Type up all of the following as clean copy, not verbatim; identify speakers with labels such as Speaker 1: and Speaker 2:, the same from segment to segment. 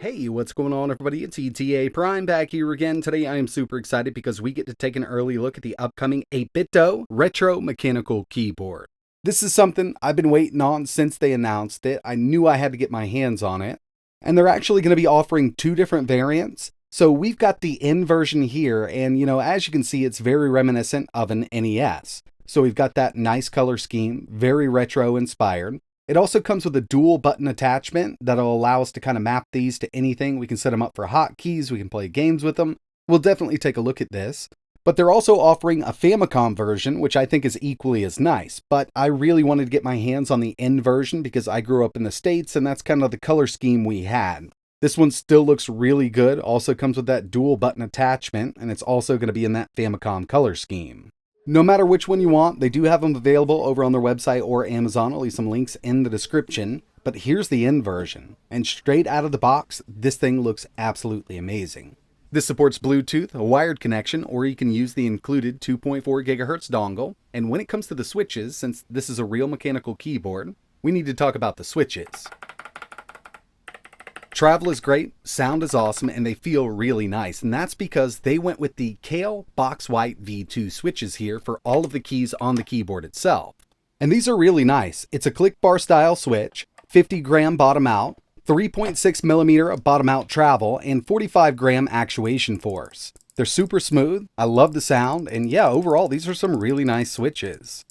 Speaker 1: Hey, what's going on everybody? It's ETA Prime back here again. Today I am super excited because we get to take an early look at the upcoming 8BitDo Retro Mechanical Keyboard. This is something I've been waiting on since they announced it. I knew I had to get my hands on it. And they're actually going to be offering two different variants. So we've got the N version here, and as you can see, it's very reminiscent of an NES. So we've got that nice color scheme, very retro inspired. It also comes with a dual button attachment that'll allow us to kind of map these to anything. We can set them up for hotkeys, we can play games with them. We'll definitely take a look at this. But they're also offering a Famicom version, which I think is equally as nice. But I really wanted to get my hands on the N version because I grew up in the States and that's kind of the color scheme we had. This one still looks really good, also comes with that dual button attachment, and it's also going to be in that Famicom color scheme. No matter which one you want, they do have them available over on their website or Amazon. I'll leave some links in the description. But here's the N version. And straight out of the box, this thing looks absolutely amazing. This supports Bluetooth, a wired connection, or you can use the included 2.4 GHz dongle. And when it comes to the switches, since this is a real mechanical keyboard, we need to talk about the switches. Travel is great, sound is awesome, and they feel really nice. And that's because they went with the Kale Box White V2 switches here for all of the keys on the keyboard itself. And these are really nice. It's a click bar style switch, 50 gram bottom out, 3.6 millimeter bottom out travel, and 45 gram actuation force. They're super smooth, I love the sound, and yeah, overall these are some really nice switches.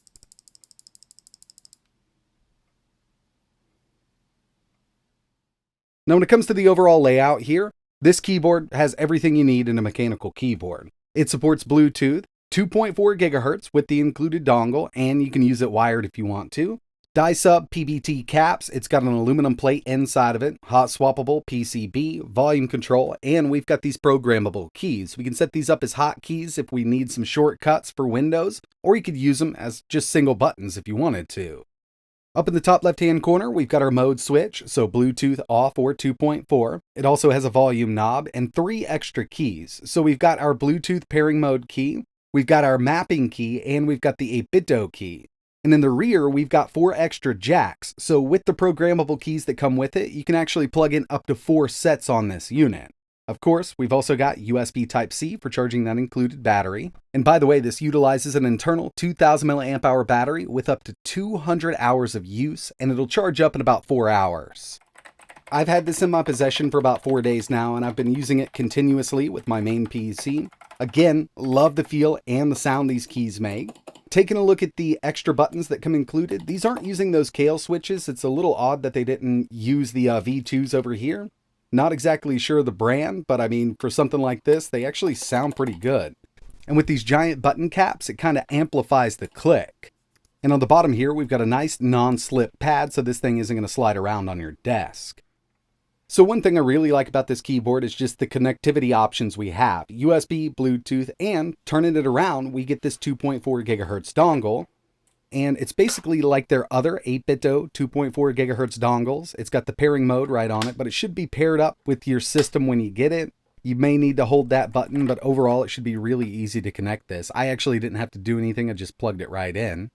Speaker 1: Now when it comes to the overall layout here, this keyboard has everything you need in a mechanical keyboard. It supports Bluetooth, 2.4 GHz with the included dongle, and you can use it wired if you want to. Die-sub PBT caps, it's got an aluminum plate inside of it, hot swappable PCB, volume control, and we've got these programmable keys. We can set these up as hotkeys if we need some shortcuts for Windows, or you could use them as just single buttons if you wanted to. Up in the top left-hand corner, we've got our mode switch, so Bluetooth off or 2.4. It also has a volume knob and 3 extra keys. So we've got our Bluetooth pairing mode key, we've got our mapping key, and we've got the 8BitDo key. And in the rear, we've got 4 extra jacks. So with the programmable keys that come with it, you can actually plug in up to 4 sets on this unit. Of course, we've also got USB Type-C for charging that included battery. And by the way, this utilizes an internal 2000 mAh battery with up to 200 hours of use, and it'll charge up in about 4 hours. I've had this in my possession for about 4 days now, and I've been using it continuously with my main PC. Again, love the feel and the sound these keys make. Taking a look at the extra buttons that come included, these aren't using those Kale switches. It's a little odd that they didn't use the V2s over here. Not exactly sure the brand, but I mean, for something like this, they actually sound pretty good. And with these giant button caps, it kind of amplifies the click. And on the bottom here, we've got a nice non-slip pad, so this thing isn't going to slide around on your desk. So one thing I really like about this keyboard is just the connectivity options we have. USB, Bluetooth, and turning it around, we get this 2.4 GHz dongle. And it's basically like their other 8BitDo 2.4 GHz dongles. It's got the pairing mode right on it, but it should be paired up with your system when you get it. You may need to hold that button, but overall it should be really easy to connect this. I actually didn't have to do anything, I just plugged it right in.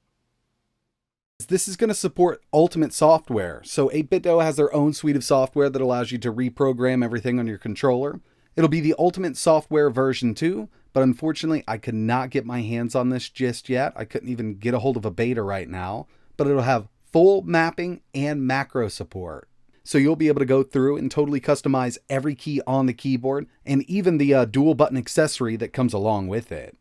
Speaker 1: This is going to support Ultimate software. So 8BitDo has their own suite of software that allows you to reprogram everything on your controller. It'll be the Ultimate software version 2. But unfortunately, I could not get my hands on this just yet. I couldn't even get a hold of a beta right now. But it'll have full mapping and macro support. So you'll be able to go through and totally customize every key on the keyboard and even the dual button accessory that comes along with it.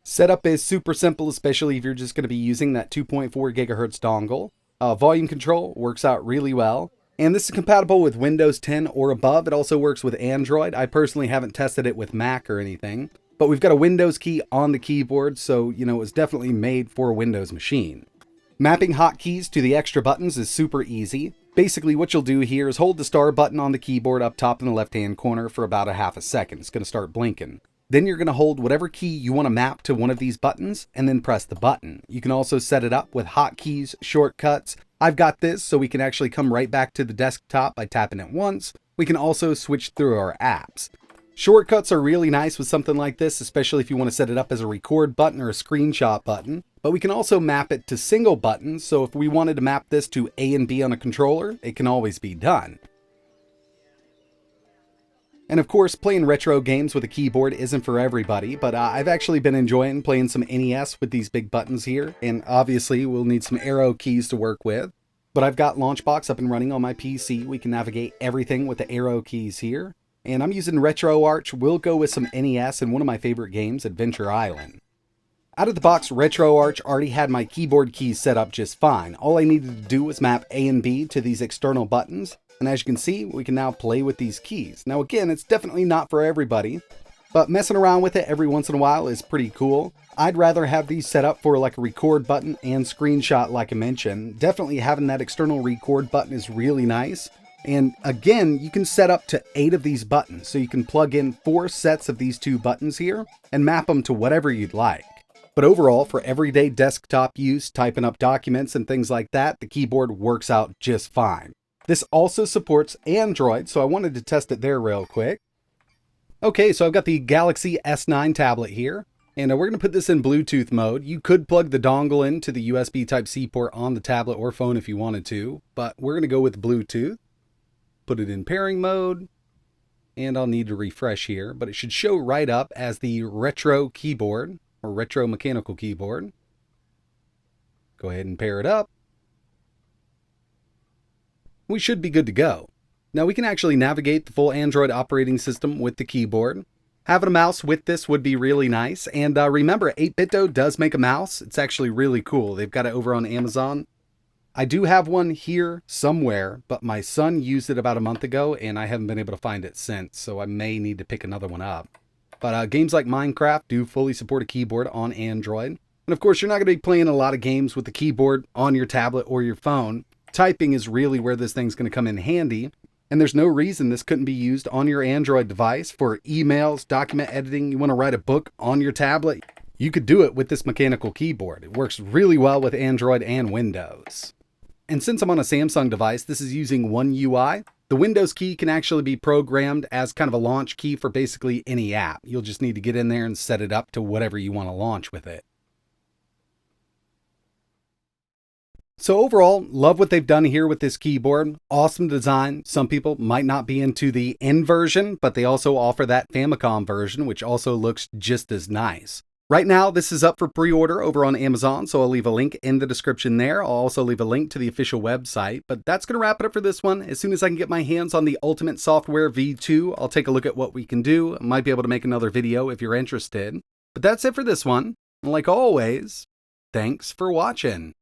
Speaker 1: Setup is super simple, especially if you're just going to be using that 2.4 GHz dongle. Volume control works out really well. And this is compatible with Windows 10 or above. It also works with Android. I personally haven't tested it with Mac or anything. But we've got a Windows key on the keyboard, so it was definitely made for a Windows machine. Mapping hotkeys to the extra buttons is super easy. Basically what you'll do here is hold the star button on the keyboard up top in the left-hand corner for about a half a second. It's going to start blinking. Then you're going to hold whatever key you want to map to one of these buttons and then press the button. You can also set it up with hotkeys, shortcuts. I've got this so we can actually come right back to the desktop by tapping it once. We can also switch through our apps. Shortcuts are really nice with something like this, especially if you want to set it up as a record button or a screenshot button. But we can also map it to single buttons, so if we wanted to map this to A and B on a controller, it can always be done. And of course, playing retro games with a keyboard isn't for everybody, but I've actually been enjoying playing some NES with these big buttons here, and obviously we'll need some arrow keys to work with. But I've got Launchbox up and running on my PC. We can navigate everything with the arrow keys here. And I'm using RetroArch. We'll go with some NES and one of my favorite games, Adventure Island. Out of the box, RetroArch already had my keyboard keys set up just fine. All I needed to do was map A and B to these external buttons. And as you can see, we can now play with these keys. Now again, it's definitely not for everybody, but messing around with it every once in a while is pretty cool. I'd rather have these set up for like a record button and screenshot like I mentioned. Definitely having that external record button is really nice. And again, you can set up to 8 of these buttons. So you can plug in 4 sets of these 2 buttons here and map them to whatever you'd like. But overall, for everyday desktop use, typing up documents and things like that, the keyboard works out just fine. This also supports Android, so I wanted to test it there real quick. Okay, so I've got the Galaxy S9 tablet here, and we're going to put this in Bluetooth mode. You could plug the dongle into the USB Type-C port on the tablet or phone if you wanted to, but we're going to go with Bluetooth. Put it in pairing mode, and I'll need to refresh here, but it should show right up as the retro keyboard, or retro mechanical keyboard. Go ahead and pair it up. We should be good to go. Now we can actually navigate the full Android operating system with the keyboard. Having a mouse with this would be really nice. And remember, 8BitDo does make a mouse. It's actually really cool. They've got it over on Amazon. I do have one here somewhere, but my son used it about a month ago and I haven't been able to find it since, so I may need to pick another one up. But games like Minecraft do fully support a keyboard on Android. And of course, you're not going to be playing a lot of games with the keyboard on your tablet or your phone. Typing is really where this thing's going to come in handy, and there's no reason this couldn't be used on your Android device for emails, document editing. You want to write a book on your tablet, you could do it with this mechanical keyboard. It works really well with Android and Windows. And since I'm on a Samsung device, this is using One UI. The Windows key can actually be programmed as kind of a launch key for basically any app. You'll just need to get in there and set it up to whatever you want to launch with it. So overall, love what they've done here with this keyboard. Awesome design. Some people might not be into the N version, but they also offer that Famicom version, which also looks just as nice. Right now, this is up for pre-order over on Amazon, so I'll leave a link in the description there. I'll also leave a link to the official website, but that's going to wrap it up for this one. As soon as I can get my hands on the Ultimate Software V2, I'll take a look at what we can do. I might be able to make another video if you're interested. But that's it for this one. And like always, thanks for watching.